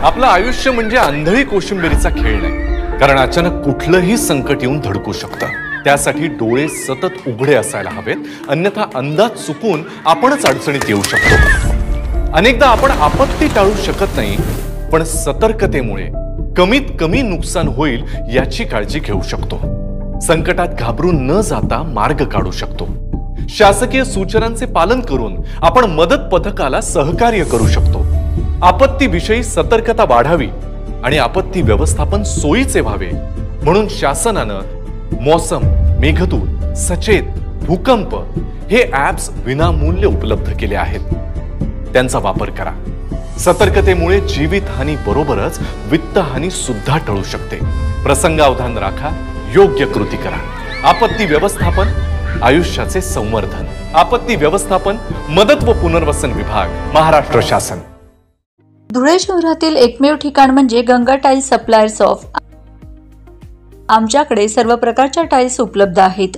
आपलं आयुष्य म्हणजे आंधळी कोशिंबिरीचा खेळ नाही, कारण अचानक कुठलंही संकट येऊन धडकू शकतं। त्यासाठी डोळे सतत उघडे असायला हवेत, अन्यथा अंदाज चुकून आपणच अडचणीत येऊ शकतो। अनेकदा आपण आपत्ती टाळू शकत नाही, पण सतर्कतेमुळे कमीत कमी नुकसान होईल याची काळजी घेऊ शकतो। संकटात घाबरून न जाता मार्ग काढू शकतो। शासकीय सूचनांचे पालन करून आपण मदत पथकाला सहकार्य करू शकतो। आपत्तीविषयी सतर्कता वाढावी आणि आपत्ती व्यवस्थापन सोयीचे व्हावे म्हणून शासनानं मौसम, मेघदूत, सचेत, भूकंप हे ॲप्स विनामूल्य उपलब्ध केले आहेत। त्यांचा वापर करा। सतर्कतेमुळे जीवितहानी बरोबरच वित्तहानी सुद्धा टळू शकते। प्रसंगावधान राखा, योग्य कृती करा। आपत्ती व्यवस्थापन आयुष्याचे संवर्धन। आपत्ती व्यवस्थापन, मदत व पुनर्वसन विभाग, महाराष्ट्र शासन। धुळे शहरातील एकमेव ठिकाण म्हणजे गंगा टाइल्स सप्लायर्स ऑफ। आमच्याकडे सर्व प्रकारच्या टाइल्स उपलब्ध आहेत।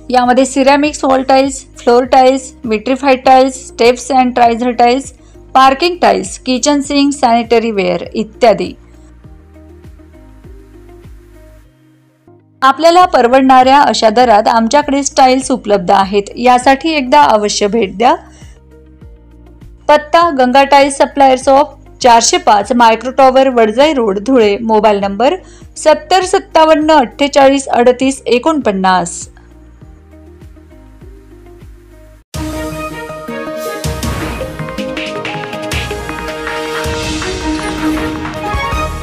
यामध्ये ceramics wall tiles, floor tiles, vitrified tiles, steps and riser tiles, parking tiles, kitchen sink, sanitary ware इत्यादी। आपल्याला परवडणाऱ्या अशा दरात आमच्याकडे टाइल्स उपलब्ध आहेत। यासाठी एकदा अवश्य भेट द्या। पत्ता Ganga tiles suppliers of, 405 micro tower, Wadjai road, Dhule. Mobile number 7057 48 38 49।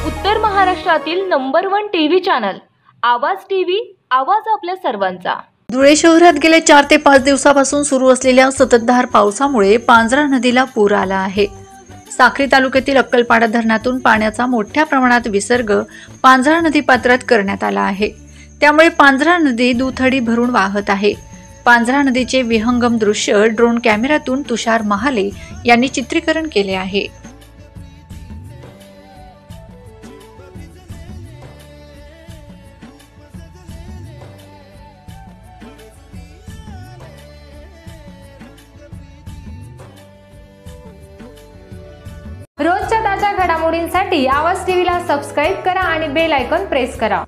उत्तर महाराष्ट्रातील number 1 TV channel Awaaz TV, Awaaz आपल्या सर्वांचा। धुळे शहरात गेल्या 4 ते 5 दिवसापासून सुरू असलेल्या सततधार पावसामुळे पांझरा नदीला पूर आला आहे। साक्री तालुक्यातील अक्कलपाडा धरणातून पाण्याचा मोठ्या प्रमाणात विसर्ग पांझरा नदी पात्रात करण्यात आला आहे। त्यामुळे पांझरा नदी दुथडी भरून वाहत आहे। पांझरा नदीचे विहंगम दृश्य ड्रोन कॅमेऱ्यातून तुषार महाले यांनी चित्रीकरण केले आहे। रोजच्या ताज्या घडामोडींसाठी आवाज टीव्हीला सबस्क्राईब करा आणि बेल आयकॉन प्रेस करा।